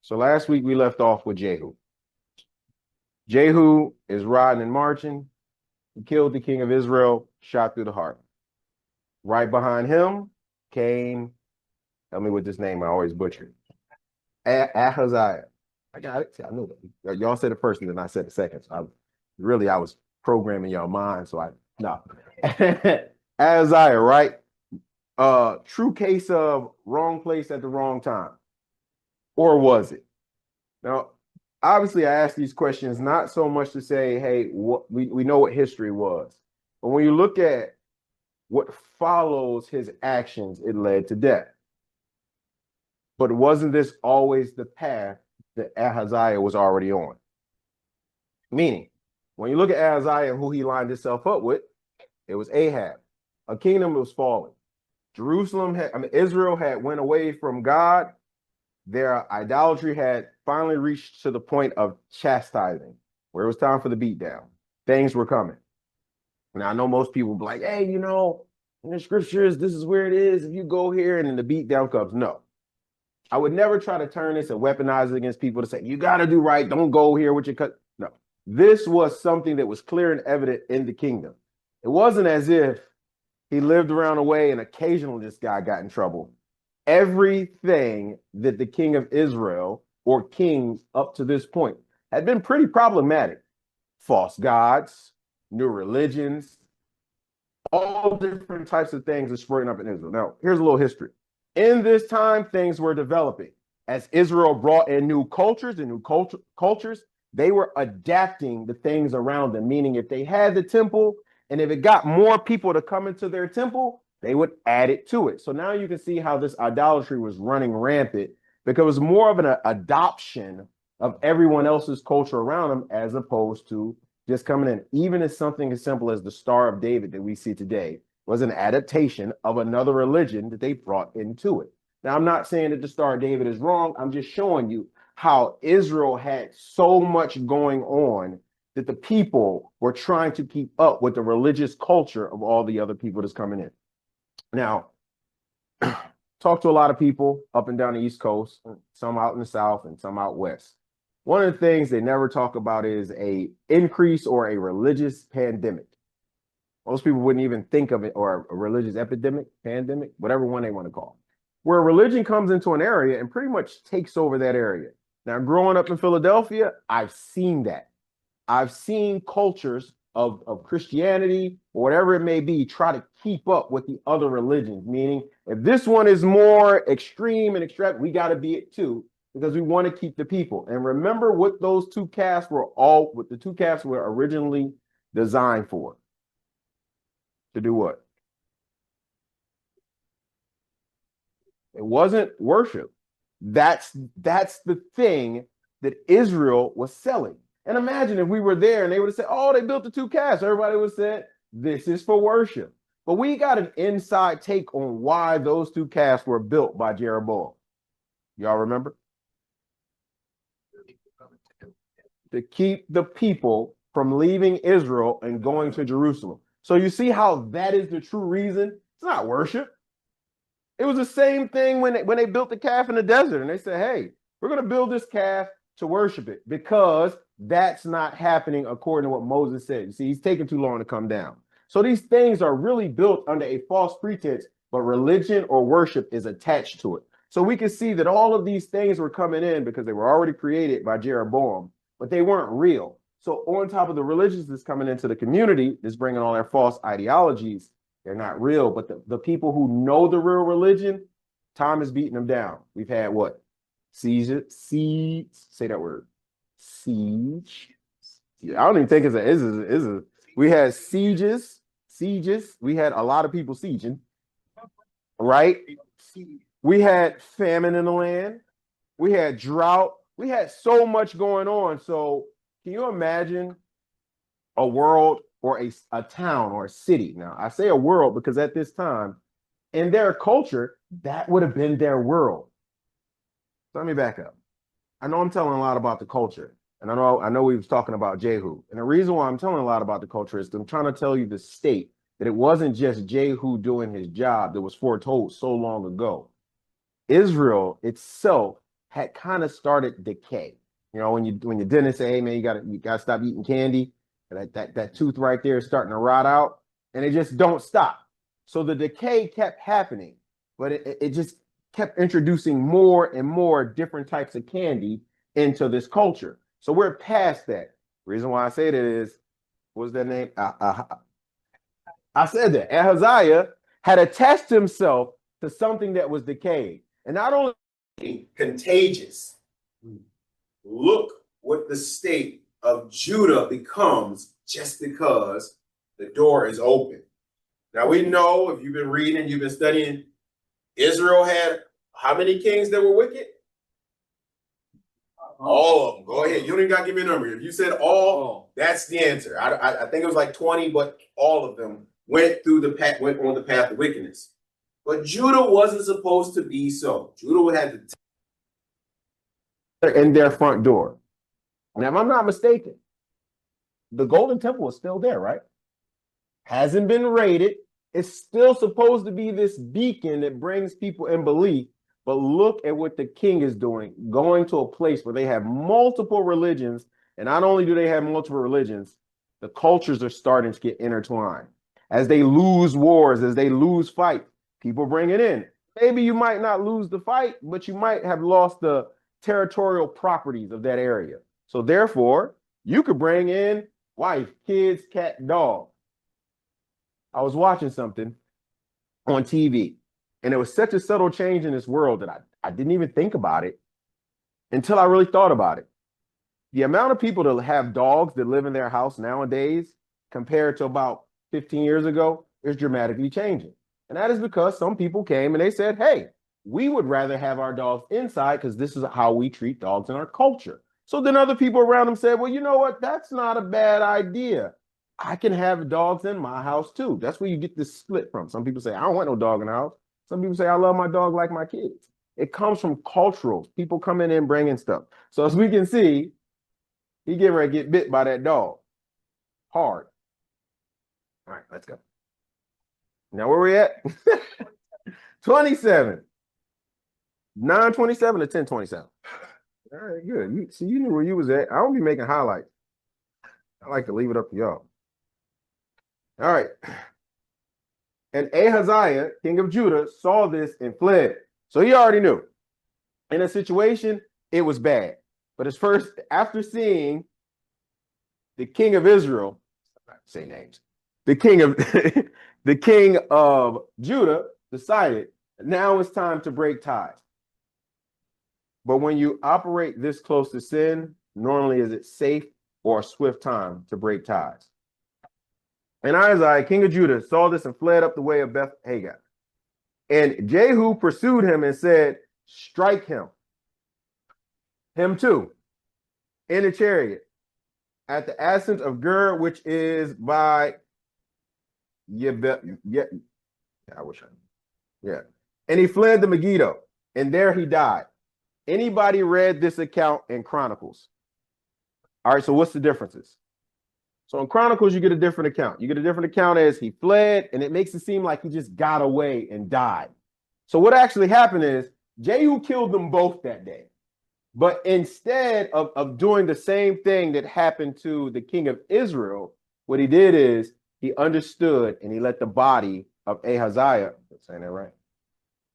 So last week we left off with Jehu. Jehu is riding and marching. He killed the king of Israel, shot through the heart. Right behind him came, tell me what this name I always butcher. Ahaziah. I got it. See, I knew that. Y'all said it first and then I said it second. So I was programming your mind. So no. Ahaziah, right? True case of wrong place at the wrong time. Or was it? Now, obviously, I ask these questions not so much to say, hey, we know what history was. But when you look at what follows his actions, it led to death. But wasn't this always the path that Ahaziah was already on? Meaning, when you look at Ahaziah and who he lined himself up with, it was Ahab. A kingdom was falling. Israel had went away from God. Their idolatry had finally reached to the point of chastising, where it was time for the beatdown. Things were coming. Now, I know most people will be like, hey, in the scriptures, this is where it is. If you go here and then the beatdown comes. No. I would never try to turn this and weaponize it against people to say, you got to do right. Don't go here with your cut. No. This was something that was clear and evident in the kingdom. It wasn't as if he lived around the way and occasionally this guy got in trouble. Everything that the king of Israel or kings up to this point had been pretty problematic. False gods, new religions, all different types of things are springing up in Israel. Now, here's a little history. In this time, things were developing. As Israel brought in new cultures and new cultures, they were adapting the things around them, meaning if they had the temple and if it got more people to come into their temple, they would add it to it. So now you can see how this idolatry was running rampant because it was more of an adoption of everyone else's culture around them as opposed to just coming in. Even as something as simple as the Star of David that we see today was an adaptation of another religion that they brought into it. Now, I'm not saying that the Star of David is wrong. I'm just showing you how Israel had so much going on that the people were trying to keep up with the religious culture of all the other people that's coming in. Now, talk to a lot of people up and down the East Coast, some out in the South and some out West. One of the things they never talk about is a increase or a religious pandemic. Most people wouldn't even think of it, or a religious epidemic, pandemic, whatever one they want to call it, where religion comes into an area and pretty much takes over that area. Now, growing up in Philadelphia, I've seen that. I've seen cultures of Christianity or whatever it may be try to keep up with the other religions, meaning if this one is more extreme and extravagant, we got to be it too, because we want to keep the people. And remember what those two castes were originally designed for. To do what? It wasn't worship. That's the thing that Israel was selling. And imagine if we were there and they would have said, oh, they built the two castes. Everybody would have said, this is for worship. But we got an inside take on why those two castes were built by Jeroboam. Y'all remember? To keep the people from leaving Israel and going to Jerusalem. So you see how that is the true reason? It's not worship. It was the same thing when they built the calf in the desert and they said, hey, we're going to build this calf to worship it because that's not happening according to what Moses said. You see, he's taking too long to come down. So these things are really built under a false pretense, but religion or worship is attached to it. So we can see that all of these things were coming in because they were already created by Jeroboam, but they weren't real. So on top of the religions that's coming into the community, that's bringing all their false ideologies, they're not real. But the people who know the real religion, time is beating them down. We've had what? Siege, say that word. Siege. I don't even think it's a we had sieges. We had a lot of people sieging, right? We had famine in the land. We had drought. We had so much going on. So can you imagine a world or a town or a city? Now, I say a world because at this time, in their culture, that would have been their world. So let me back up. I know I'm telling a lot about the culture, and I know we was talking about Jehu. And the reason why I'm telling a lot about the culture is I'm trying to tell you the state that it wasn't just Jehu doing his job that was foretold so long ago. Israel itself had kind of started decay. You know, when your dentist say, hey man, you gotta stop eating candy. That tooth right there is starting to rot out, and it just don't stop. So the decay kept happening, but it just kept introducing more and more different types of candy into this culture. So we're past that. The reason why I say that is, what's that name? I said that Ahaziah had attached himself to something that was decayed. And not only contagious, look what the state of Judah becomes just because the door is open. Now we know, if you've been reading, you've been studying, Israel had how many kings that were wicked? All of them. Go ahead. You don't even got to give me a number. If you said all, that's the answer. I think it was like 20, but all of them went on the path of wickedness. But Judah wasn't supposed to be so. Judah had to in their front door. Now, if I'm not mistaken, the Golden Temple is still there, right? Hasn't been raided. It's still supposed to be this beacon that brings people in belief. But look at what the king is doing, going to a place where they have multiple religions. And not only do they have multiple religions, the cultures are starting to get intertwined. As they lose wars, as they lose fights, people bring it in. Maybe you might not lose the fight, but you might have lost the territorial properties of that area. So therefore, you could bring in wife, kids, cat, dog. I was watching something on TV, and it was such a subtle change in this world that I didn't even think about it until I really thought about it. The amount of people that have dogs that live in their house nowadays compared to about 15 years ago is dramatically changing. And that is because some people came and they said, hey, we would rather have our dogs inside because this is how we treat dogs in our culture. So then other people around them said, well, you know what? That's not a bad idea. I can have dogs in my house too. That's where you get this split from. Some people say, I don't want no dog in the house. Some people say, I love my dog like my kids. It comes from cultural. People coming in bringing stuff. So as we can see, he getting ready to get bit by that dog. Hard. All right, let's go. Now where we at? 27. 927 to 1027. All right, good. You knew where you was at. I don't be making highlights. I like to leave it up to y'all. All right. And Ahaziah, king of Judah, saw this and fled. So he already knew. In a situation, it was bad. But as first, after seeing the king of Israel, I'm not say names, the king of Judah decided now it's time to break ties. But when you operate this close to sin, normally is it safe or a swift time to break ties? And Ahaziah, king of Judah, saw this and fled up the way of Beth Haggan. And Jehu pursued him and said, strike him too, in a chariot, at the ascent of Gur, which is by And he fled to Megiddo, and there he died. Anybody read this account in Chronicles? All right, so what's the differences? So in Chronicles, you get a different account. You get a different account as he fled, and it makes it seem like he just got away and died. So what actually happened is Jehu killed them both that day. But instead of doing the same thing that happened to the king of Israel, what he did is he understood and he let the body of Ahaziah, I'm saying that right,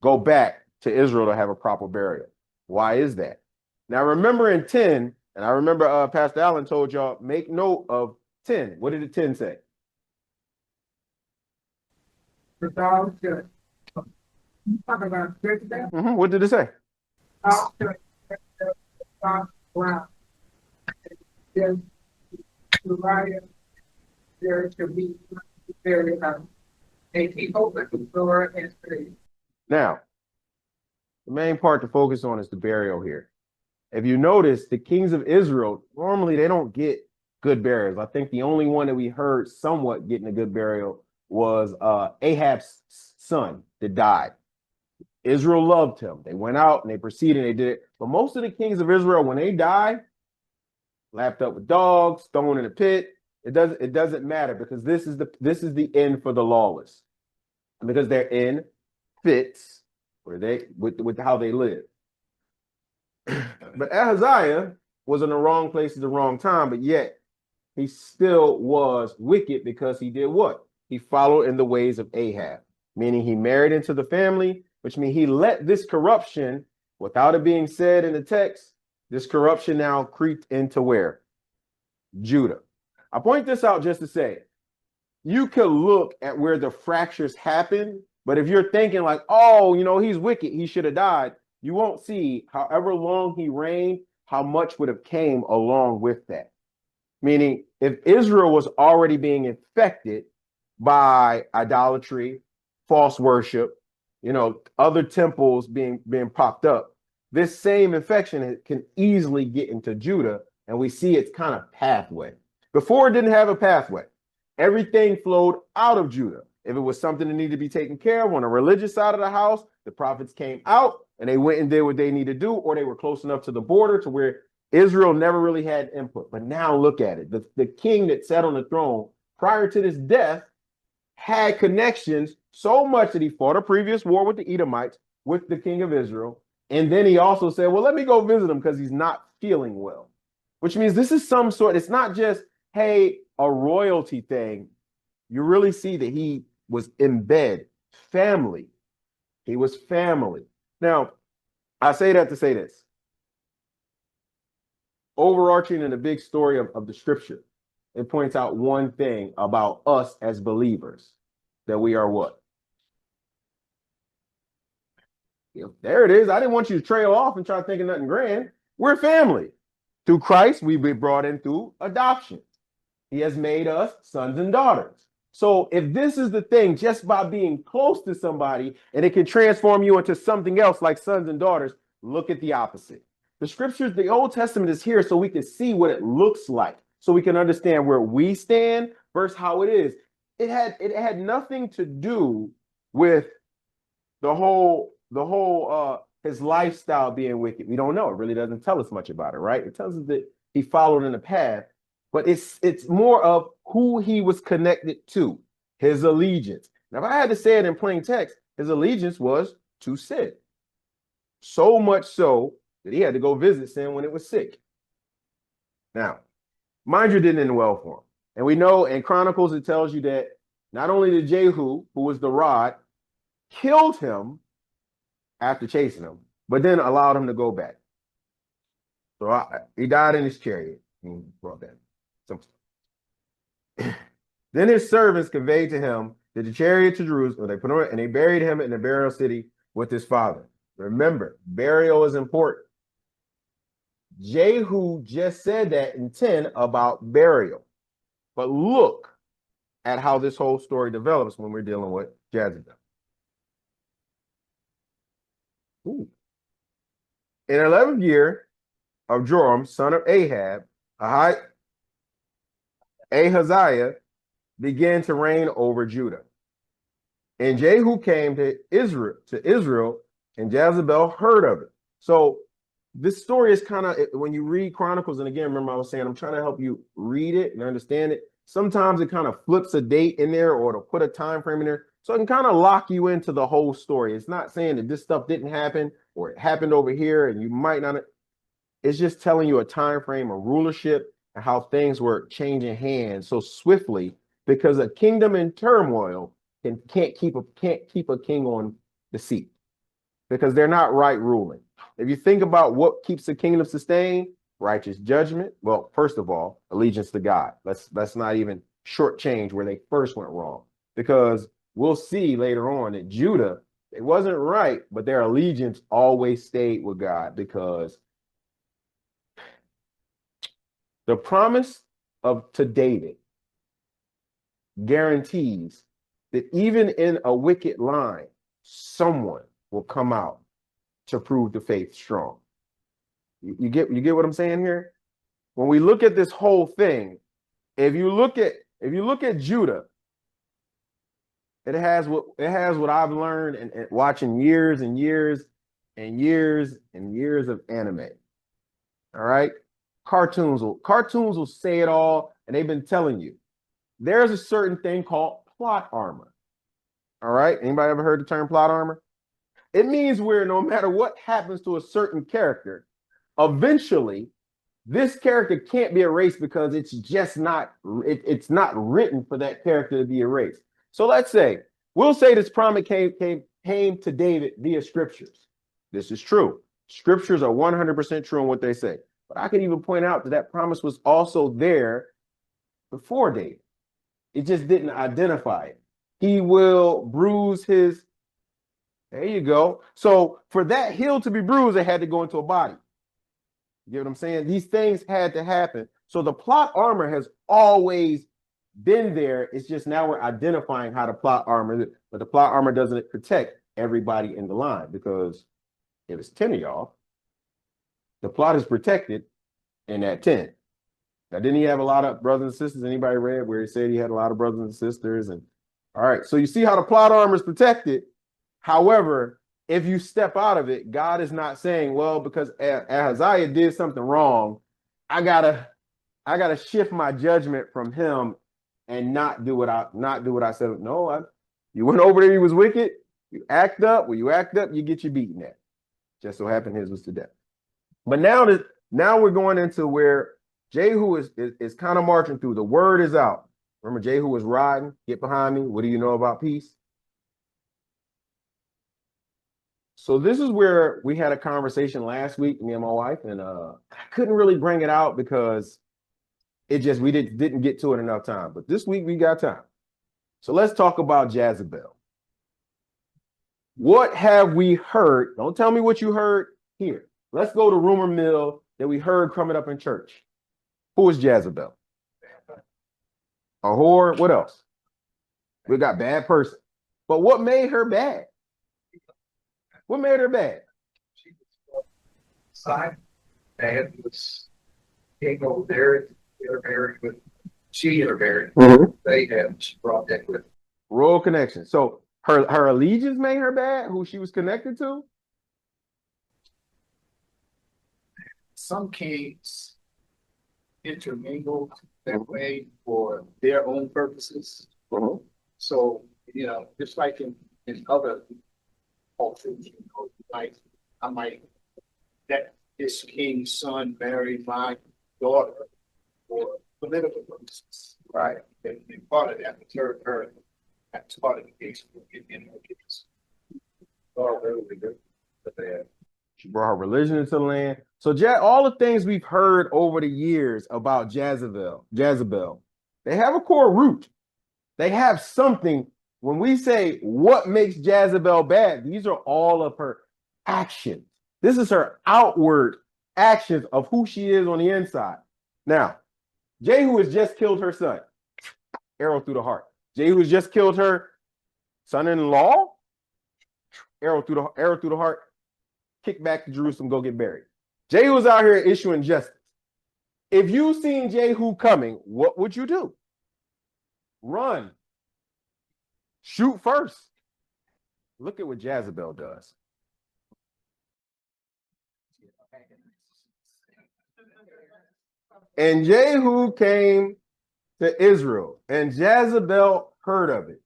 go back to Israel to have a proper burial. Why is that? Now remember in 10, and I remember Pastor Allen told y'all, make note of 10. What did the 10 say? What did it say? There to be very a people with the floor and street. Now, the main part to focus on is the burial here. If you notice, the kings of Israel, normally they don't get good burials. I think the only one that we heard somewhat getting a good burial was Ahab's son that died. Israel loved him. They went out and they proceeded and they did it. But most of the kings of Israel, when they die, lapped up with dogs, thrown in a pit. It doesn't matter because this is the end for the lawless. Because they're in fits where they with how they live. But Ahaziah was in the wrong place at the wrong time, but yet he still was wicked because he did what? He followed in the ways of Ahab, meaning he married into the family, which means he let this corruption, without it being said in the text, this corruption now creeped into where? Judah. I point this out just to say, you could look at where the fractures happen, but if you're thinking like, oh, he's wicked, he should have died, you won't see, however long he reigned, how much would have came along with that. Meaning, if Israel was already being infected by idolatry, false worship, other temples being popped up, this same infection can easily get into Judah, and we see its kind of pathway. Before, it didn't have a pathway. Everything flowed out of Judah. If it was something that needed to be taken care of on a religious side of the house, the prophets came out and they went and did what they needed to do, or they were close enough to the border to where Israel never really had input. But now look at it. The king that sat on the throne prior to this death had connections so much that he fought a previous war with the Edomites, with the king of Israel. And then he also said, well, let me go visit him because he's not feeling well, which means this is some sort, it's not just, hey, a royalty thing. You really see that he was in bed, family. He was family. Now, I say that to say this. Overarching in the big story of the scripture, it points out one thing about us as believers, that we are what? There it is. I didn't want you to trail off and try thinking nothing grand. We're family. Through Christ, we've been brought in through adoption. He has made us sons and daughters. So if this is the thing, just by being close to somebody, and it can transform you into something else like sons and daughters, look at the opposite. The scriptures, the Old Testament is here so we can see what it looks like, so we can understand where we stand versus how it is. It had nothing to do with the whole his lifestyle being wicked. We don't know. It really doesn't tell us much about it, right? It tells us that he followed in the path, but it's more of who he was connected to, his allegiance. Now, if I had to say it in plain text, his allegiance was to sin. So much so that he had to go visit sin when it was sick. Now, mind you, it didn't end well for him. And we know in Chronicles, it tells you that not only did Jehu, who was the rod, killed him after chasing him, but then allowed him to go back. So he died in his chariot. Brought that. Then his servants conveyed to him the chariot to Jerusalem. They put him and they buried him in the burial city with his father. Remember, burial is important. Jehu just said that in 10 about burial. But look at how this whole story develops when we're dealing with Jezebel. Ooh. In the 11th year of Joram, son of Ahab, Ahaziah began to reign over Judah. And Jehu came to Israel, and Jezebel heard of it. So this story is kind of, when you read Chronicles, and again, remember I was saying, I'm trying to help you read it and understand it. Sometimes it kind of flips a date in there, or it'll put a time frame in there. So it can kind of lock you into the whole story. It's not saying that this stuff didn't happen or it happened over here and you might not. It's just telling you a time frame of rulership and how things were changing hands so swiftly, because a kingdom in turmoil can't keep a king on the seat because they're not right ruling. If you think about what keeps the kingdom sustained, righteous judgment. Well, first of all, allegiance to God. Let's not even shortchange where they first went wrong, because we'll see later on that Judah, it wasn't right, but their allegiance always stayed with God, because the promise to David guarantees that even in a wicked line, someone will come out to prove the faith strong. You get what I'm saying here? When we look at this whole thing, if you look at Judah, it has what I've learned and watching years and years and years and years of anime. All right? Cartoons will say it all, and they've been telling you. There's a certain thing called plot armor. All right? Anybody ever heard the term plot armor? It means where no matter what happens to a certain character, eventually this character can't be erased because it's just not it's not written for that character to be erased. So let's say we'll say this promise came to David via scriptures. This is true. Scriptures are 100% true in what they say. But I could even point out that that promise was also there before David. It just didn't identify it. He will bruise his. There you go. So for that heel to be bruised, it had to go into a body. You get what I'm saying? These things had to happen. So the plot armor has always been there. It's just now we're identifying how the plot armor, but the plot armor doesn't protect everybody in the line, because if it's 10 of y'all, the plot is protected in that 10. Now, didn't he have a lot of brothers and sisters? Anybody read where he said he had a lot of brothers and sisters? And all right, so you see how the plot armor is protected. However, if you step out of it, God is not saying, well, because Ahaziah did something wrong, I gotta shift my judgment from him and not do what I said. No, you went over there, he was wicked. You act up. When you act up, you get your beaten at. Just so happened his was to death. But now we're going into where Jehu is kind of marching through. The word is out. Remember, Jehu was riding. Get behind me. What do you know about peace? So this is where we had a conversation last week, me and my wife, and I couldn't really bring it out because we didn't get to it enough time. But this week we got time. So let's talk about Jezebel. What have we heard? Don't tell me what you heard here. Let's go to rumor mill that we heard coming up in church. Who is Jezebel? A whore. What else? We got bad person. But what made her bad? What made her bad? She was side and was came over there, intermarried with, she intermarried. They had, she brought that with. Royal connection. So her allegiance made her bad, who she was connected to? Some kings intermingled that way for their own purposes. So, just like in other cultures, like that this king's son married my daughter for political purposes. Right. And part of that deterred her. That's part of the case in her case. Oh, really good. But she brought her religion into the land. So all the things we've heard over the years about Jezebel, they have a core root. They have something. When we say what makes Jezebel bad, these are all of her actions. This is her outward actions of who she is on the inside. Now, Jehu has just killed her son. Arrow through the heart. Jehu has just killed her son-in-law. Arrow through the heart. Kick back to Jerusalem, go get buried. Jehu was out here issuing justice. If you seen Jehu coming, what would you do? Run. Shoot first. Look at what Jezebel does. And Jehu came to Israel, and Jezebel heard of it.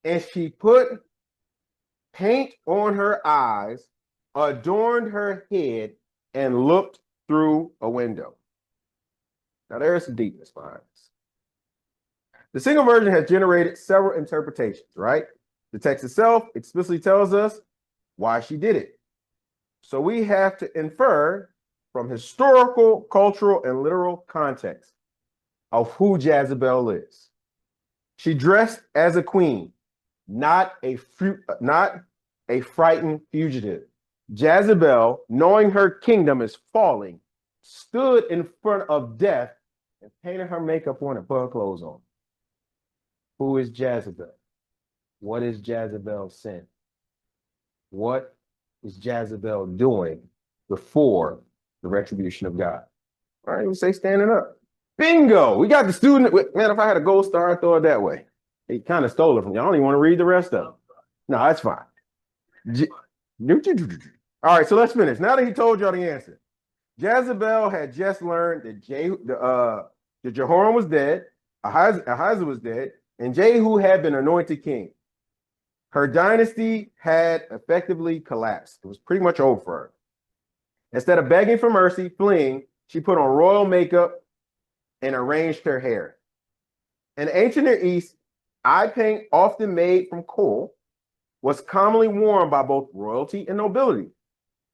And she put paint on her eyes, adorned her head, and looked through a window. Now there's some deepness behind this. The single version has generated several interpretations, right? The text itself explicitly tells us why she did it. So we have to infer from historical, cultural, and literal context of who Jezebel is. She dressed as a queen, not a frightened fugitive. Jezebel, knowing her kingdom is falling, stood in front of death and painted her makeup on and put her clothes on. Who is Jezebel? What is Jezebel's sin? What is Jezebel doing before the retribution of God? All right, we say standing up. Bingo! We got the student. Man, if I had a gold star, I'd throw it that way. He kind of stole it from you. I don't even want to read the rest of it. No, that's fine. All right, so let's finish. Now that he told y'all the answer, Jezebel had just learned that Jehoram was dead, Ahijah was dead, and Jehu had been anointed king. Her dynasty had effectively collapsed. It was pretty much over for her. Instead of begging for mercy, fleeing, she put on royal makeup and arranged her hair. In ancient Near East, eye paint, often made from coal, was commonly worn by both royalty and nobility.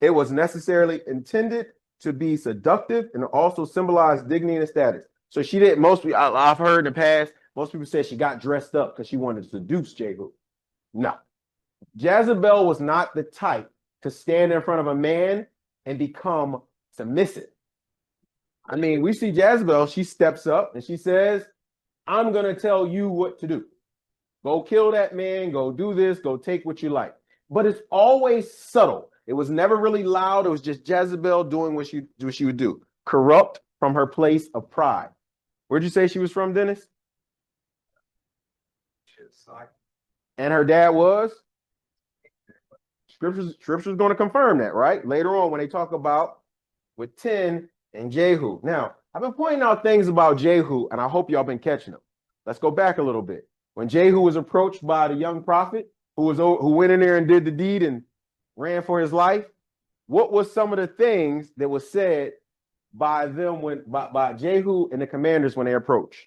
It was necessarily intended to be seductive and also symbolize dignity and status. So she did I've heard in the past, most people said she got dressed up because she wanted to seduce Jehu. No. Jezebel was not the type to stand in front of a man and become submissive. I mean, we see Jezebel, she steps up and she says, I'm going to tell you what to do. Go kill that man, go do this, go take what you like. But it's always subtle. It was never really loud. It was just Jezebel doing what she would do. Corrupt from her place of pride. Where'd you say she was from, Dennis? And her dad was? Scripture's going to confirm that, right? Later on when they talk about with 10 and Jehu. Now, I've been pointing out things about Jehu, and I hope y'all been catching them. Let's go back a little bit. When Jehu was approached by the young prophet who went in there and did the deed and ran for his life, what was some of the things that was said by them by Jehu and the commanders when they approached?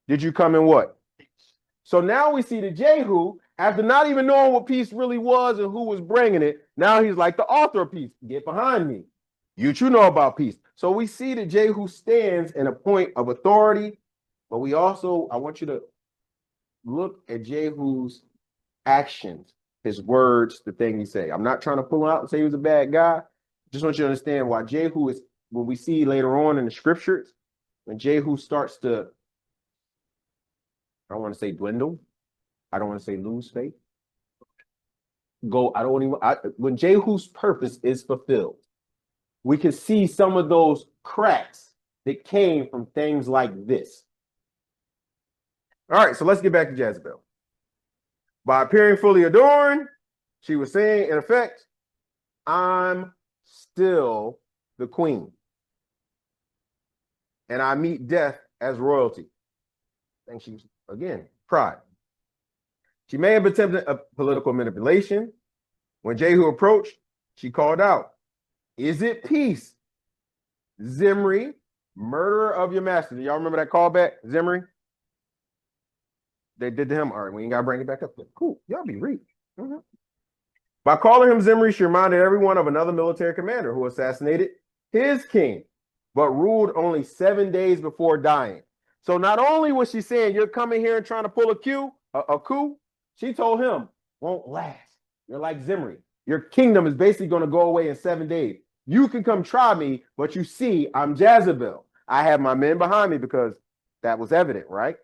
Did you come in what? So now we see that Jehu, after not even knowing what peace really was and who was bringing it, now he's like the author of peace. Get behind me. You know about peace. So we see that Jehu stands in a point of authority, but I want you to look at Jehu's actions, his words, the thing he say. I'm not trying to pull out and say he was a bad guy. Just want you to understand why Jehu is, when we see later on in the scriptures, when Jehu starts to, I don't want to say dwindle. I don't want to say lose faith. When Jehu's purpose is fulfilled, we can see some of those cracks that came from things like this. All right, so let's get back to Jezebel. By appearing fully adorned, she was saying, in effect, I'm still the queen. And I meet death as royalty. I think she's, again, pride. She may have attempted a political manipulation. When Jehu approached, she called out, is it peace? Zimri, murderer of your master. Do y'all remember that callback, Zimri? They did to him. All right, we ain't got to bring it back up. Cool. Y'all be reading. By calling him Zimri, she reminded everyone of another military commander who assassinated his king, but ruled only 7 days before dying. So not only was she saying, you're coming here and trying to pull a coup, she told him, won't last. You're like Zimri. Your kingdom is basically going to go away in 7 days. You can come try me, but you see, I'm Jezebel. I have my men behind me because that was evident, right?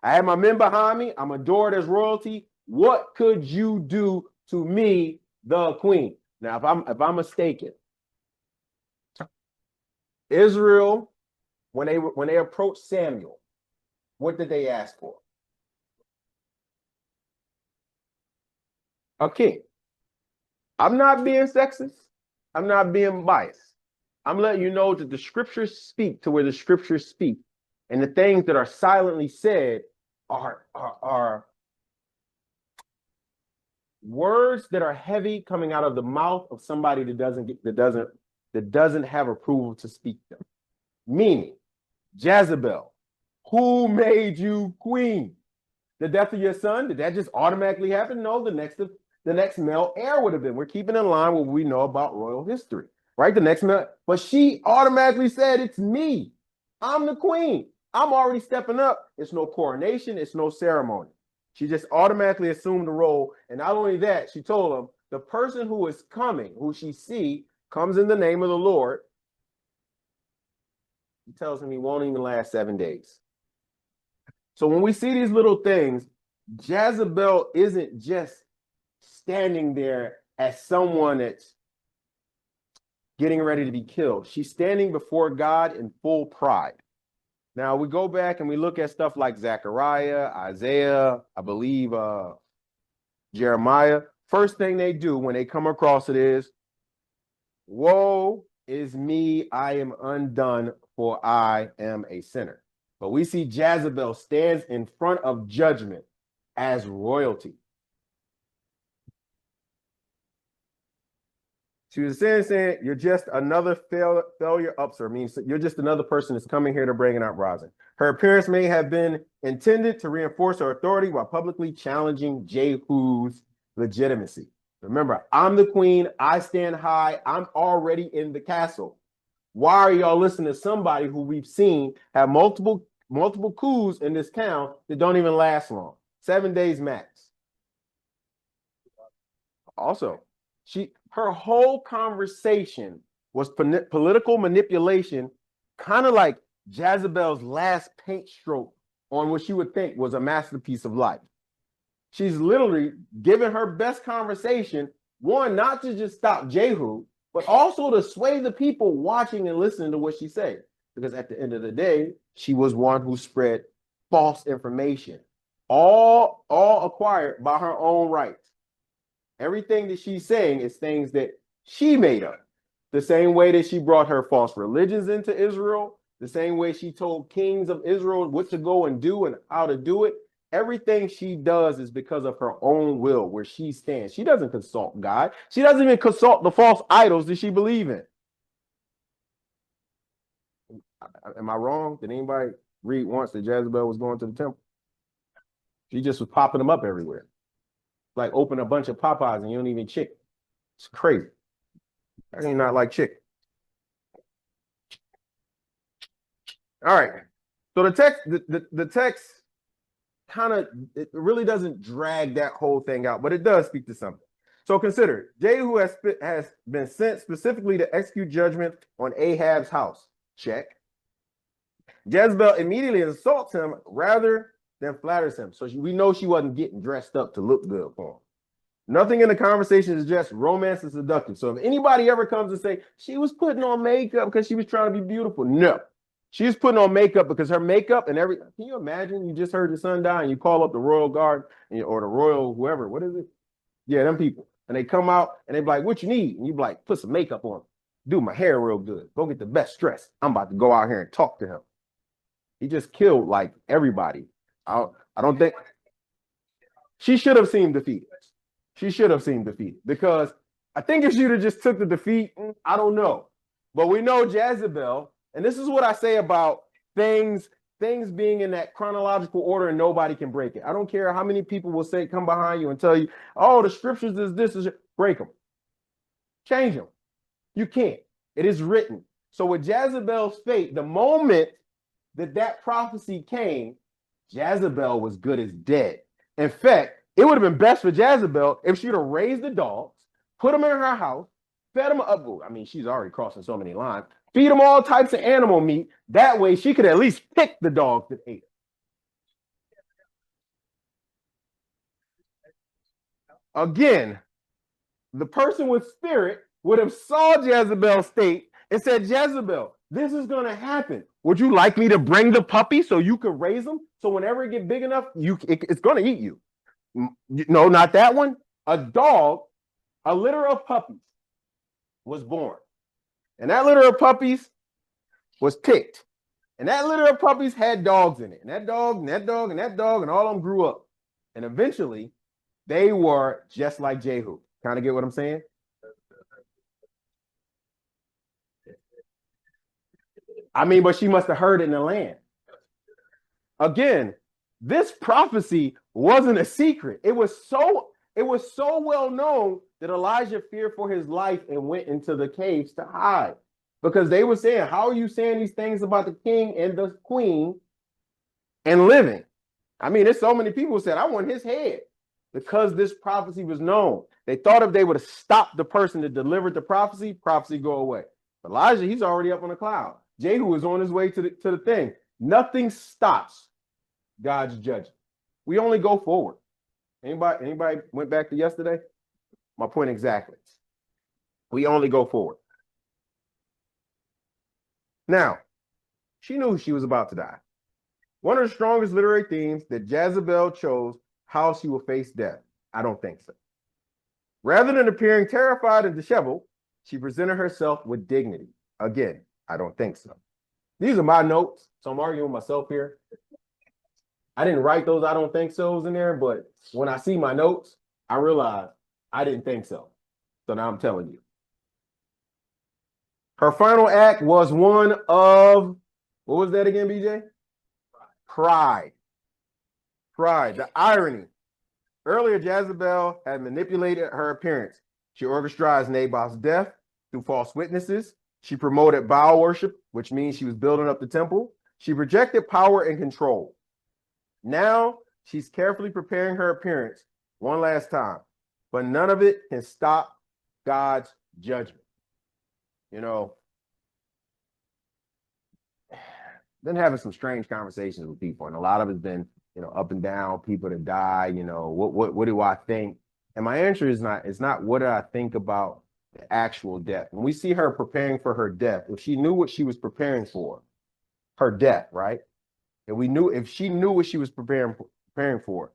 I have my men behind me. I'm adored as royalty. What could you do to me, the queen? Now, if I'm mistaken, Israel, when they approached Samuel, what did they ask for? A king. I'm not being sexist. I'm not being biased. I'm letting you know that the scriptures speak to where the scriptures speak, and the things that are silently said are words that are heavy coming out of the mouth of somebody that doesn't have approval to speak them. Meaning, Jezebel, who made you queen? The death of your son, did that just automatically happen? No, the next male heir would have been. We're keeping in line what we know about royal history, right? The next male, but she automatically said, it's me. I'm the queen. I'm already stepping up. It's no coronation. It's no ceremony. She just automatically assumed the role. And not only that, she told him, the person who is coming, who she see, comes in the name of the Lord. He tells him he won't even last 7 days. So when we see these little things, Jezebel isn't just standing there as someone that's getting ready to be killed. She's standing before God in full pride. Now we go back and we look at stuff like Zechariah, Isaiah, I believe Jeremiah. First thing they do when they come across it is, woe is me, I am undone, for I am a sinner. But we see Jezebel stands in front of judgment as royalty. She was saying, you're just another failure upser. Means you're just another person that's coming here to bring an uprising. Her appearance may have been intended to reinforce her authority while publicly challenging Jehu's legitimacy. Remember, I'm the queen. I stand high. I'm already in the castle. Why are y'all listening to somebody who we've seen have multiple coups in this town that don't even last long? 7 days max. Also, her whole conversation was political manipulation, kind of like Jezebel's last paint stroke on what she would think was a masterpiece of life. She's literally given her best conversation, one, not to just stop Jehu, but also to sway the people watching and listening to what she said. Because at the end of the day, she was one who spread false information, all acquired by her own rights. Everything that she's saying is things that she made up. The same way that she brought her false religions into Israel, the same way she told kings of Israel what to go and do and how to do it. Everything she does is because of her own will, where she stands. She doesn't consult God. She doesn't even consult the false idols that she believes in. Am I wrong? Did anybody read once that Jezebel was going to the temple? She just was popping them up everywhere. Like open a bunch of Popeyes and you don't even chick. It's crazy. I do not like chick. All right. So the text kind of, it really doesn't drag that whole thing out, but it does speak to something. So consider, Jehu has been sent specifically to execute judgment on Ahab's house. Check. Jezebel immediately assaults him rather than flatters him. So we know she wasn't getting dressed up to look good for him. Nothing in the conversation is just romance and seductive. So if anybody ever comes and say she was putting on makeup because she was trying to be beautiful, no. She's putting on makeup because her makeup and everything. Can you imagine? You just heard your son die and you call up the royal guard or the royal whoever. What is it? Yeah, them people. And they come out and they be like, what you need? And you be like, put some makeup on. Do my hair real good. Go get the best dress. I'm about to go out here and talk to him. He just killed like everybody. I don't think she should have seemed defeated. She should have seemed defeated because I think if she'd have just took the defeat, I don't know. But we know Jezebel, and this is what I say about things being in that chronological order and nobody can break it. I don't care how many people will say, come behind you and tell you, oh, the scriptures is this, break them. Change them. You can't. It is written. So with Jezebel's fate, the moment that prophecy came, Jezebel was good as dead. In fact, it would have been best for Jezebel if she'd have raised the dogs, put them in her house, fed them up. I mean, she's already crossing so many lines. Feed them all types of animal meat. That way she could at least pick the dogs that ate it. Again, the person with spirit would have saw Jezebel's state and said, Jezebel, this is going to happen. Would you like me to bring the puppy so you can raise them? So whenever it get big enough, it's going to eat you. No, not that one. A dog, a litter of puppies was born. And that litter of puppies was picked. And that litter of puppies had dogs in it. And that dog, and that dog, and that dog, and all of them grew up. And eventually, they were just like Jehu. Kind of get what I'm saying? I mean, but she must have heard it in the land. Again, this prophecy wasn't a secret. It was so well known that Elijah feared for his life and went into the caves to hide. Because they were saying, how are you saying these things about the king and the queen and living? I mean, there's so many people who said, I want his head. Because this prophecy was known. They thought if they would have stopped the person that delivered the prophecy go away. Elijah, he's already up on a cloud. Jehu is on his way to the thing. Nothing stops God's judgment. We only go forward. Anybody went back to yesterday? My point exactly. We only go forward. Now, she knew she was about to die. One of the strongest literary themes that Jezebel chose, how she will face death. I don't think so. Rather than appearing terrified and disheveled, she presented herself with dignity. Again, I don't think so. These are my notes, so I'm arguing with myself here. I didn't write those I don't think so's in there, but when I see my notes, I realize I didn't think so. So now I'm telling you. Her final act was one of, what was that again, BJ? Pride. Pride. The irony. Earlier, Jezebel had manipulated her appearance. She orchestrated Naboth's death through false witnesses. She promoted Baal worship, which means she was building up the temple. She projected power and control. Now she's carefully preparing her appearance one last time, but none of it can stop God's judgment. You know, been having some strange conversations with people, and a lot of it's been, you know, up and down, people that die, you know, what do I think? And my answer is not, it's not what do I think about the actual death. When we see her preparing for her death, if she knew what she was preparing for, her death, right? If she knew what she was preparing for,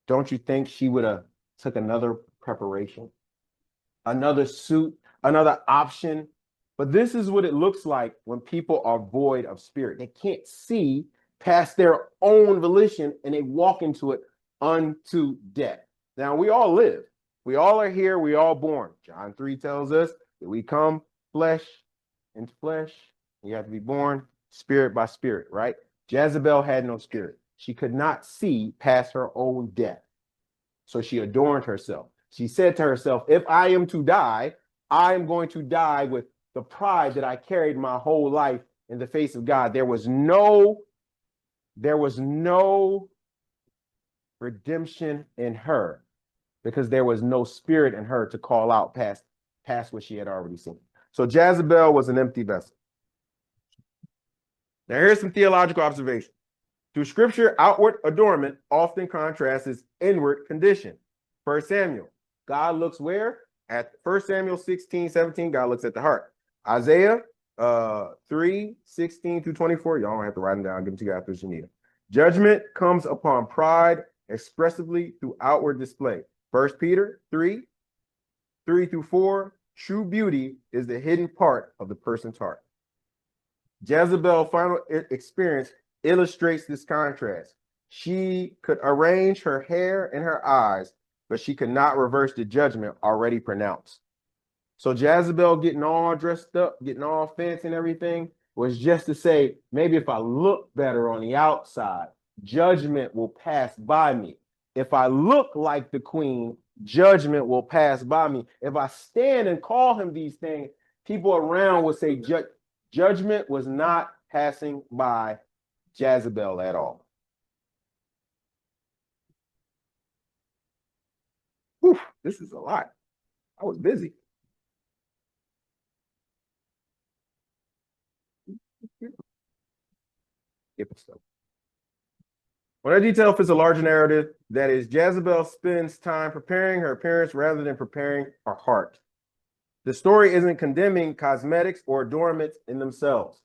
don't you think she would have took another preparation, another suit, another option? But this is what it looks like when people are void of spirit. They can't see past their own volition and they walk into it unto death. Now, we all live. We all are here. We all born. John 3 tells us that we come flesh into flesh. You have to be born spirit by spirit, right? Jezebel had no spirit. She could not see past her own death. So she adorned herself. She said to herself, if I am to die, I am going to die with the pride that I carried my whole life in the face of God. There was no redemption in her because there was no spirit in her to call out past what she had already seen. So Jezebel was an empty vessel. Now here's some theological observation. Through scripture, outward adornment often contrasts its inward condition. 1 Samuel, God looks where? At 1 Samuel 16:17, God looks at the heart. Isaiah 3:16 through 24, y'all don't have to write them down, I'll give them to you after you need them. Judgment comes upon pride expressively through outward display. 1 Peter 3:3 through 4, true beauty is the hidden part of the person's heart. Jezebel's final experience illustrates this contrast. She could arrange her hair and her eyes, but she could not reverse the judgment already pronounced. So Jezebel getting all dressed up, getting all fancy and everything was just to say, maybe if I look better on the outside, judgment will pass by me. If I look like the queen, judgment will pass by me. If I stand and call him these things, people around will say judgment was not passing by Jezebel at all. Whew, this is a lot. I was busy. When I detail fits a larger narrative, that is, Jezebel spends time preparing her appearance rather than preparing her heart. The story isn't condemning cosmetics or adornments in themselves.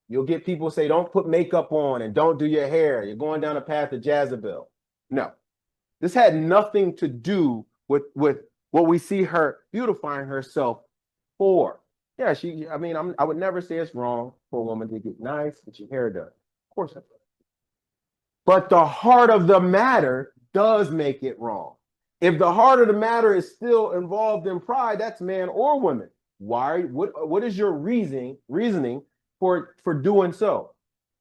You'll get people say, don't put makeup on and don't do your hair. You're going down the path of Jezebel. No, this had nothing to do with what we see her beautifying herself for. Yeah, I would never say it's wrong for a woman to get nice, get your hair done. Of course I would. But the heart of the matter does make it wrong. If the heart of the matter is still involved in pride, that's man or woman. Why? What is your reasoning for doing so?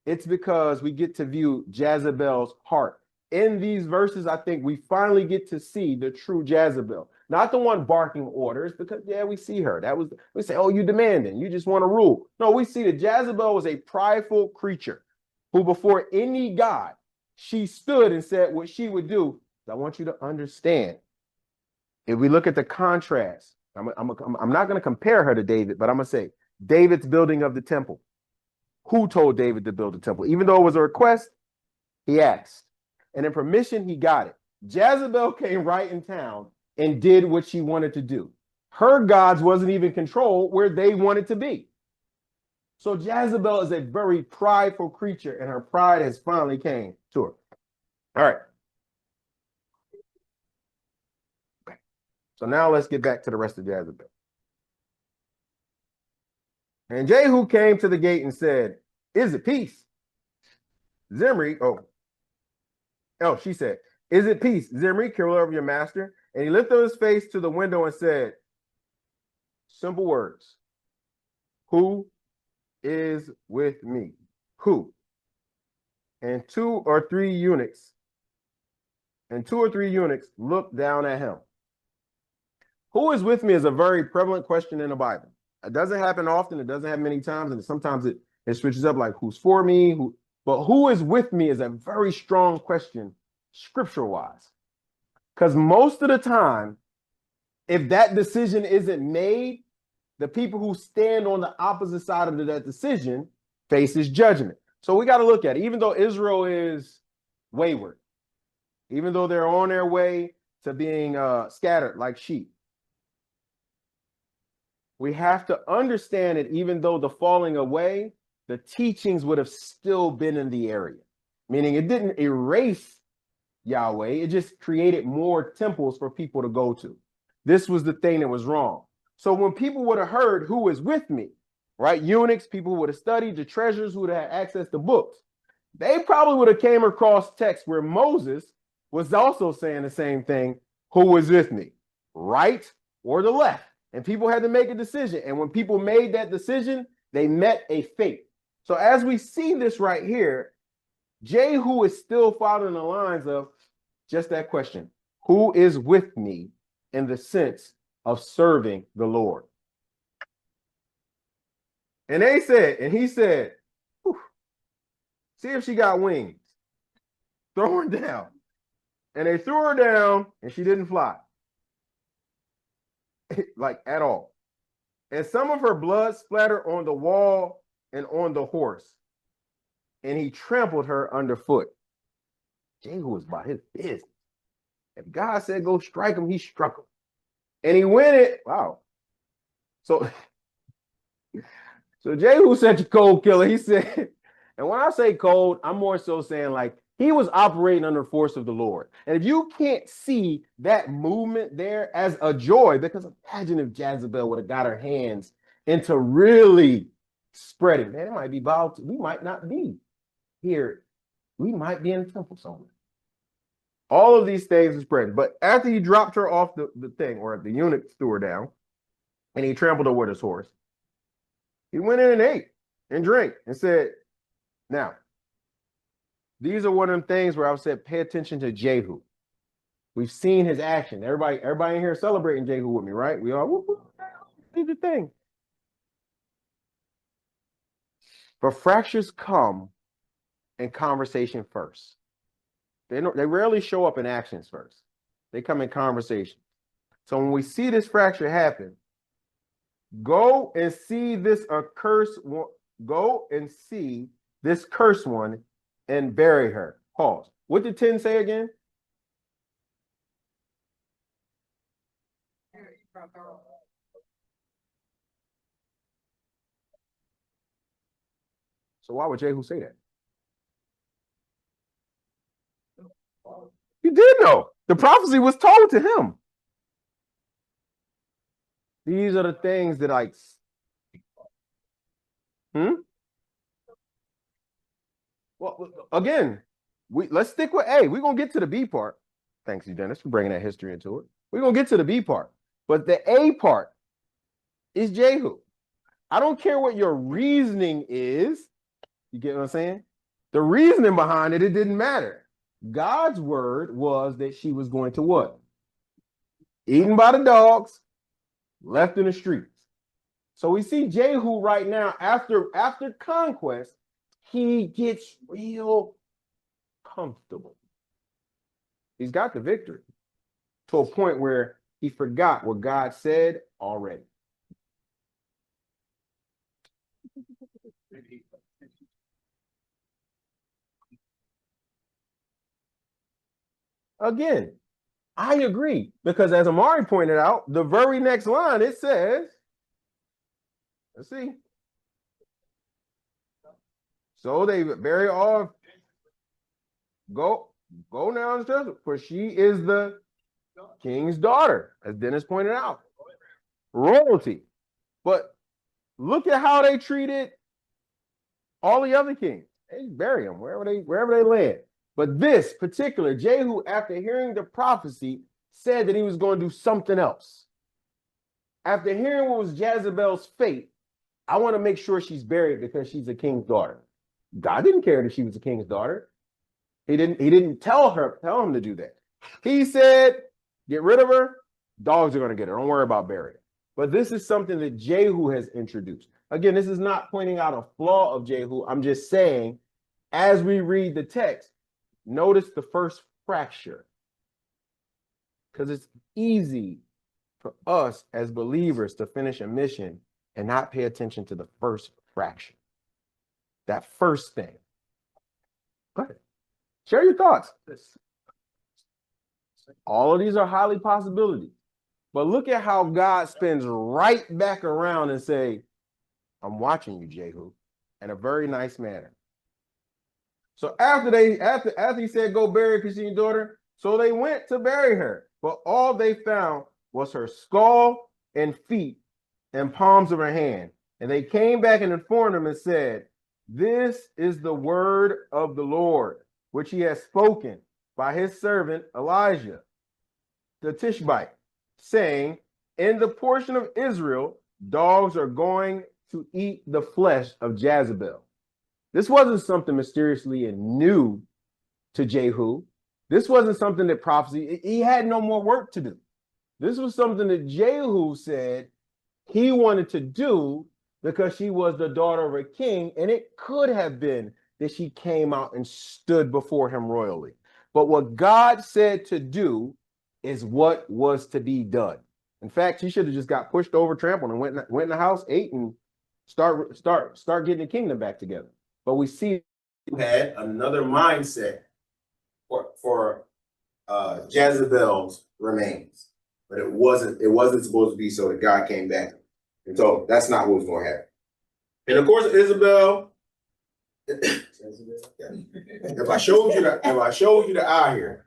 It's because we get to view Jezebel's heart. In these verses, I think we finally get to see the true Jezebel. Not the one barking orders, because yeah, we see her. We say, oh, you demanding, you just want to rule. No, we see that Jezebel was a prideful creature who before any god, she stood and said what she would do. I want you to understand. If we look at the contrast, I'm not going to compare her to David, but I'm going to say David's building of the temple. Who told David to build the temple? Even though it was a request, he asked. And in permission, he got it. Jezebel came right in town and did what she wanted to do. Her gods wasn't even controlled where they wanted to be. So Jezebel is a very prideful creature, and her pride has finally came to her. All right. Okay. So now let's get back to the rest of Jezebel. And Jehu came to the gate and said, is it peace? Zimri, she said, is it peace? Zimri, kill over your master. And he lifted his face to the window and said, simple words. Who is with me? Who? And two or three eunuchs looked down at him. Who is with me is a very prevalent question in the Bible. It doesn't happen often. It doesn't happen many times. And sometimes it switches up like who's for me? But who is with me is a very strong question scripture-wise. Because most of the time, if that decision isn't made, the people who stand on the opposite side of that decision faces judgment. So we got to look at it. Even though Israel is wayward, even though they're on their way to being scattered like sheep, we have to understand that even though the falling away, the teachings would have still been in the area, meaning it didn't erase Yahweh. It just created more temples for people to go to. This was the thing that was wrong. So when people would have heard who is with me, right? Eunuchs, people who would have studied the treasures, who would have had access to books, they probably would have came across texts where Moses was also saying the same thing. Who was with me, right or the left? And people had to make a decision. And when people made that decision, they met a fate. So as we see this right here, Jehu is still following the lines of just that question. Who is with me in the sense of serving the Lord? And he said, see if she got wings. Throw her down. And they threw her down and she didn't fly. Like at all. And some of her blood splattered on the wall and on the horse. And he trampled her underfoot. Jehu was about his business. If God said go strike him, he struck him. And he went it. Wow. So Jehu's such a cold killer. He said, and when I say cold, I'm more so saying like he was operating under the force of the Lord. And if you can't see that movement there as a joy, because imagine if Jezebel would have got her hands into really spreading. Man, it might be volatile. We might not be here. We might be in the temple somewhere. All of these things are spreading. But after he dropped her off the thing, or the eunuch threw her down, and he trampled her with his horse, he went in and ate and drank and said, now, these are one of them things where I said, pay attention to Jehu. We've seen his action. Everybody in here celebrating Jehu with me, right? We all whoop, whoop, do the thing. But fractures come in conversation first. They rarely show up in actions first. They come in conversation. So when we see this fracture happen, go and see this accursed one. Go and see this cursed one and bury her. Pause. What did 10 say again? So why would Jehu say that? He did know. The prophecy was told to him. These are the things that Well, again, let's stick with A. We're going to get to the B part. Thanks, you, Dennis, for bringing that history into it. We're going to get to the B part. But the A part is Jehu. I don't care what your reasoning is. You get what I'm saying? The reasoning behind it, it didn't matter. God's word was that she was going to what? Eaten by the dogs, left in the streets. So we see Jehu right now, after conquest, he gets real comfortable. He's got the victory to a point where he forgot what God said already. Again, I agree, because as Amari pointed out, the very next line, it says, let's see. So they bury all, go now, for she is the king's daughter, as Dennis pointed out. Royalty. But look at how they treated all the other kings. They bury them wherever they land. But this particular Jehu, after hearing the prophecy, said that he was going to do something else. After hearing what was Jezebel's fate, I want to make sure she's buried because she's a king's daughter. God didn't care that she was a king's daughter. He didn't tell him to do that. He said, get rid of her. Dogs are going to get her. Don't worry about burying her. But this is something that Jehu has introduced. Again, this is not pointing out a flaw of Jehu. I'm just saying, as we read the text, notice the first fracture. Because it's easy for us as believers to finish a mission and not pay attention to the first fraction. That first thing. Go ahead. Share your thoughts. All of these are highly possibilities. But look at how God spins right back around and say, I'm watching you, Jehu, in a very nice manner. So after he said, go bury Christine's daughter, so they went to bury her. But all they found was her skull and feet and palms of her hand. And they came back and informed him and said, this is the word of the Lord, which he has spoken by his servant Elijah the Tishbite, saying, in the portion of Israel, dogs are going to eat the flesh of Jezebel. This wasn't something mysteriously and new to Jehu. This wasn't something that prophecy, he had no more work to do. This was something that Jehu said he wanted to do because she was the daughter of a king, and it could have been that she came out and stood before him royally. But what God said to do is what was to be done. In fact, she should have just got pushed over, trampled, and went in the house, ate, and start getting the kingdom back together. But we see had another mindset for Jezebel's remains, but it wasn't supposed to be so that God came back. And so that's not what was going to happen. And of course, Isabel. If I showed you the eye here,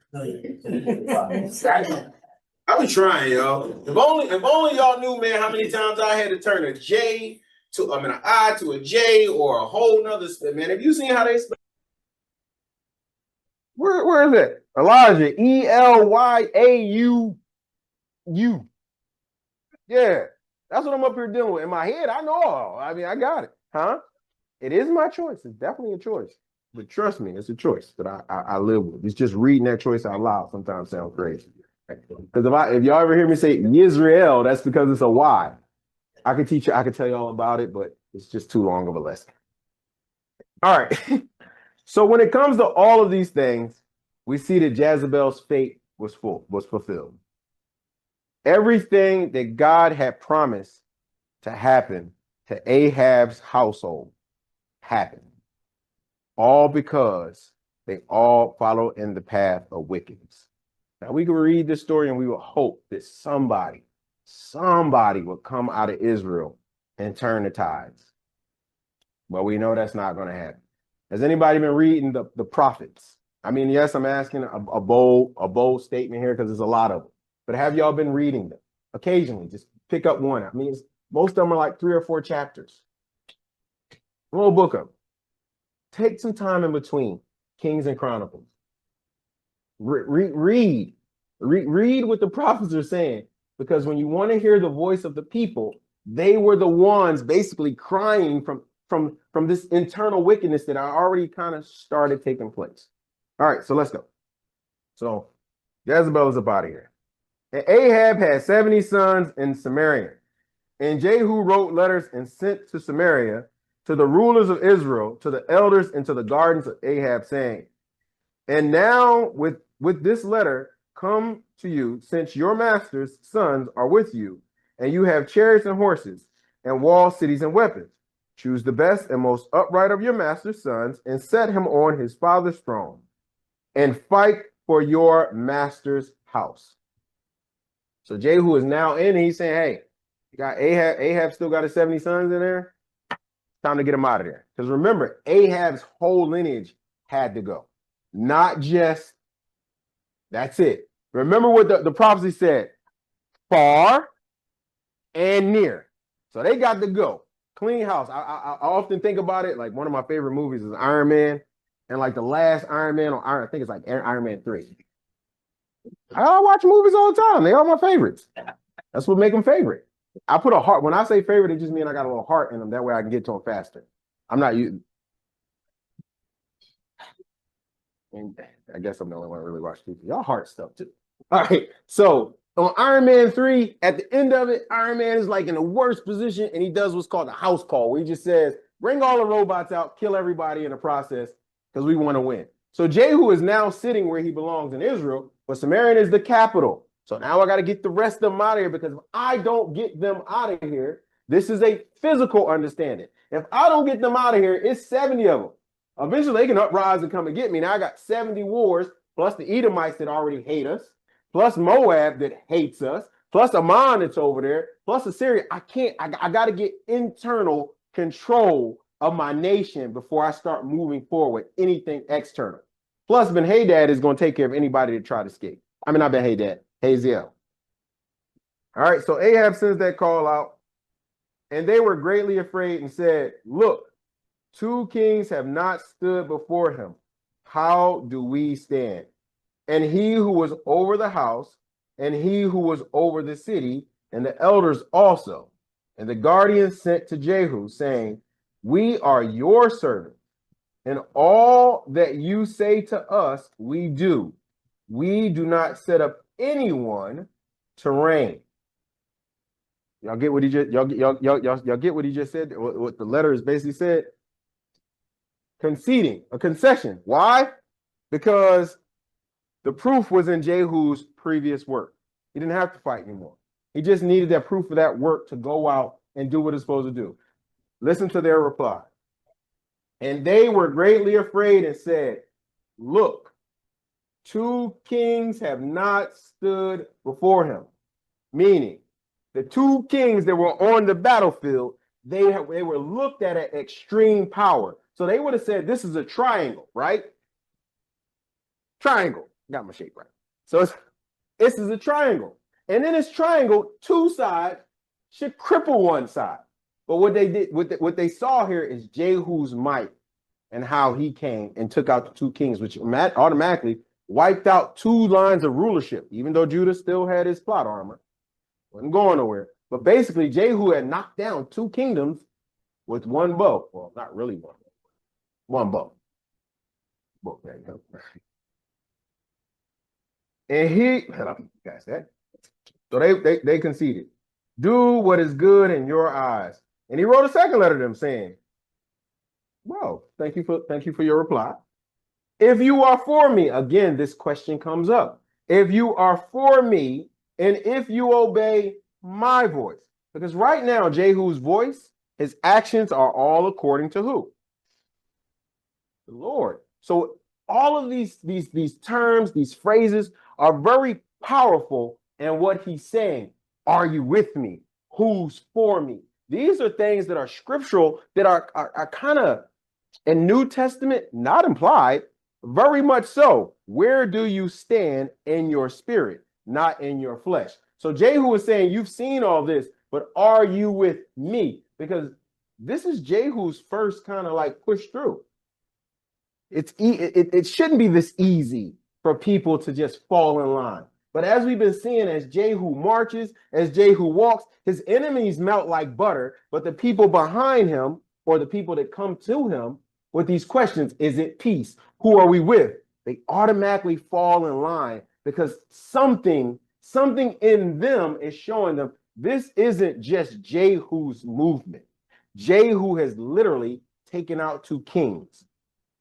I was trying, y'all. If only y'all knew, man, how many times I had to turn a J to an I to a J or a whole nother spell. Man, have you seen how they spell? Where is it? Elijah, Elyau. Yeah, that's what I'm up here dealing with. In my head, I know. I mean, I got it. Huh? It is my choice. It's definitely a choice. But trust me, it's a choice that I live with. It's just reading that choice out loud sometimes sounds crazy. Because if y'all ever hear me say Yisrael, that's because it's a Y. I could teach you, I could tell you all about it, but it's just too long of a lesson. All right. So when it comes to all of these things, we see that Jezebel's fate was fulfilled. Everything that God had promised to happen to Ahab's household happened. All because they all follow in the path of wickedness. Now we can read this story and we will hope that somebody would come out of Israel and turn the tides. But we know that's not going to happen. Has anybody been reading the prophets? I mean, yes, I'm asking a bold statement here because there's a lot of them. But have y'all been reading them? Occasionally, just pick up one. I mean, most of them are like 3 or 4 chapters. A little book of them. Take some time in between Kings and Chronicles. Read what the prophets are saying, because when you want to hear the voice of the people, they were the ones basically crying from this internal wickedness that already kind of started taking place. All right, so let's go. So Jezebel is up out of here. And Ahab had 70 sons in Samaria. And Jehu wrote letters and sent to Samaria to the rulers of Israel, to the elders, and to the gardens of Ahab, saying, and now with this letter come to you, since your master's sons are with you, and you have chariots and horses, and walled cities and weapons. Choose the best and most upright of your master's sons, and set him on his father's throne, and fight for your master's house. So Jehu is now in, and he's saying, hey, you got Ahab still got his 70 sons in there. Time to get him out of there. Because remember, Ahab's whole lineage had to go. Not just, that's it. Remember what the prophecy said, far and near. So they got to go. Clean house. I often think about it, like one of my favorite movies is Iron Man. And like the last Iron Man, I think it's like Iron Man 3. I watch movies all the time. They are my favorites. That's what make them favorite. I put a heart. When I say favorite, it just means I got a little heart in them. That way I can get to them faster. I'm not using. And I guess I'm the only one who really watch TV. Y'all heart stuff too. All right. So on Iron Man 3, at the end of it, Iron Man is like in the worst position, and he does what's called a house call, where he just says, bring all the robots out, kill everybody in the process, because we want to win. So Jehu is now sitting where he belongs in Israel, but Samaria is the capital. So now I got to get the rest of them out of here, because if I don't get them out of here, this is a physical understanding. If I don't get them out of here, it's 70 of them. Eventually, they can uprise and come and get me. Now I got 70 wars, plus the Edomites that already hate us, plus Moab that hates us, plus Ammon that's over there, plus Assyria. I got to get internal control of my nation before I start moving forward anything external. Plus, Ben-Hadad is going to take care of anybody that try to escape. I mean, not Ben-Hadad, Hazael. All right, so Ahab sends that call out, and they were greatly afraid and said, look, 2 kings have not stood before him. How do we stand? And he who was over the house, and he who was over the city, and the elders also. And the guardians sent to Jehu, saying, we are your servants, and all that you say to us, we do. We do not set up anyone to reign. Y'all get what he just y'all get what he just said? What the letter is basically said? Conceding, a concession. Why? Because the proof was in Jehu's previous work. He didn't have to fight anymore. He just needed that proof of that work to go out and do what it's supposed to do. Listen to their reply. And they were greatly afraid and said, look, 2 kings have not stood before him. Meaning, the 2 kings that were on the battlefield, they were looked at extreme power. So they would have said, this is a triangle, right? Triangle. Got my shape right. So this is a triangle. And in this triangle, 2 sides should cripple one side. But what they did, what they saw here is Jehu's might and how he came and took out the 2 kings, which automatically wiped out 2 lines of rulership, even though Judah still had his plot armor. Wasn't going nowhere. But basically, Jehu had knocked down 2 kingdoms with 1 bow. Well, not really 1 bow. 1 bow. Bow, there you go. And he, guys, that. So they conceded. Do what is good in your eyes. And he wrote a second letter to them saying, well, thank you for your reply. If you are for me, again, this question comes up. If you are for me, and if you obey my voice, because right now, Jehu's voice, his actions are all according to who? The Lord. So all of these terms, these phrases are very powerful in what he's saying. Are you with me? Who's for me? These are things that are scriptural, that are kind of in New Testament, not implied, very much so. Where do you stand in your spirit, not in your flesh? So Jehu is saying, you've seen all this, but are you with me? Because this is Jehu's first kind of like push through. It shouldn't be this easy for people to just fall in line. But as we've been seeing, as Jehu marches, as Jehu walks, his enemies melt like butter, but the people behind him, or the people that come to him with these questions, is it peace? Who are we with? They automatically fall in line because something in them is showing them this isn't just Jehu's movement. Jehu has literally taken out 2 kings.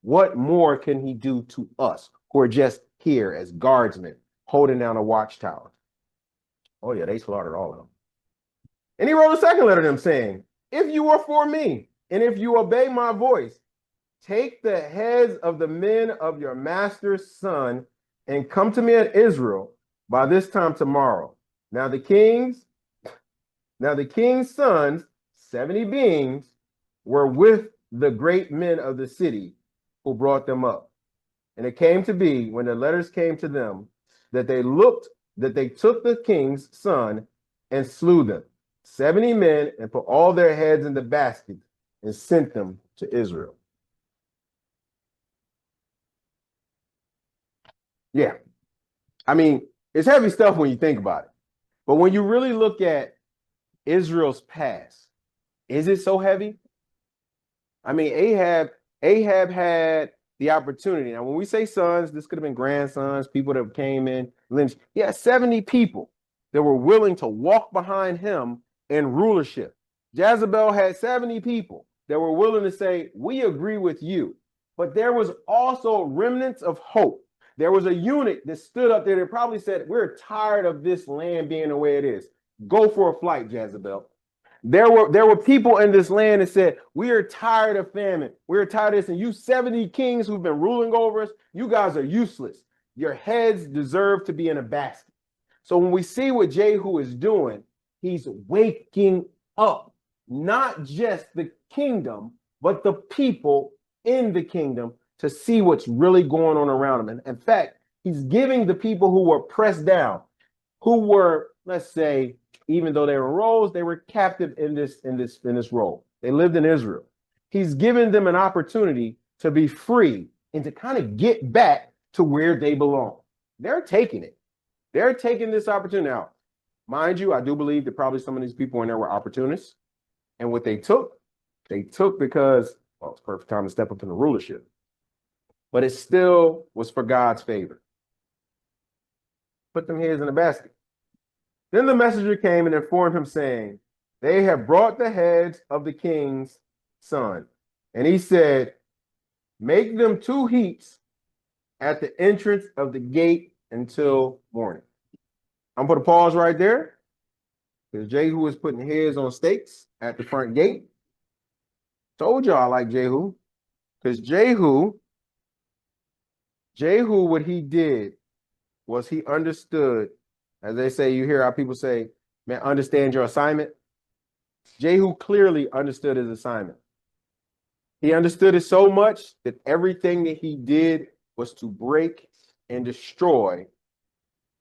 What more can he do to us who are just here as guardsmen holding down a watchtower? Oh yeah, they slaughtered all of them. And he wrote a second letter to them saying, if you are for me, and if you obey my voice, take the heads of the men of your master's son and come to me at Israel by this time tomorrow. Now the king's sons, 70 beings, were with the great men of the city who brought them up. And it came to be, when the letters came to them, that they took the king's son and slew them, 70 men, and put all their heads in the basket and sent them to Israel. Yeah. I mean, it's heavy stuff when you think about it. But when you really look at Israel's past. Is it so heavy? I mean, Ahab had the opportunity. Now, when we say sons, this could have been grandsons, people that came in. He had 70 people that were willing to walk behind him in rulership. Jezebel had 70 people that were willing to say, we agree with you. But there was also remnants of hope. There was a unit that stood up there that probably said, we're tired of this land being the way it is. Go for a flight, Jezebel. There were people in this land that said, we are tired of famine. We're tired of this. And you 70 kings who've been ruling over us, you guys are useless. Your heads deserve to be in a basket. So when we see what Jehu is doing, he's waking up not just the kingdom, but the people in the kingdom to see what's really going on around him. And in fact, he's giving the people who were pressed down, who were, let's say, even though they were roles, they were captive in this role. They lived in Israel. He's given them an opportunity to be free and to kind of get back to where they belong. They're taking it. They're taking this opportunity. Now, mind you, I do believe that probably some of these people in there were opportunists. And what they took because, well, it's perfect time to step up in the rulership. But it still was for God's favor. Put them heads in a basket. Then the messenger came and informed him, saying, they have brought the heads of the king's son. And he said, make them 2 heaps at the entrance of the gate until morning. I'm going to put a pause right there, because Jehu is putting heads on stakes at the front gate. Told y'all I like Jehu, because Jehu, what he did was he understood. As they say, you hear how people say, man, understand your assignment. Jehu clearly understood his assignment. He understood it so much that everything that he did was to break and destroy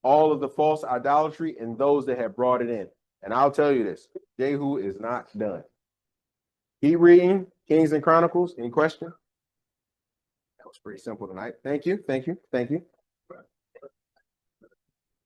all of the false idolatry and those that had brought it in. And I'll tell you this, Jehu is not done. Keep reading Kings and Chronicles. Any question? That was pretty simple tonight. Thank you.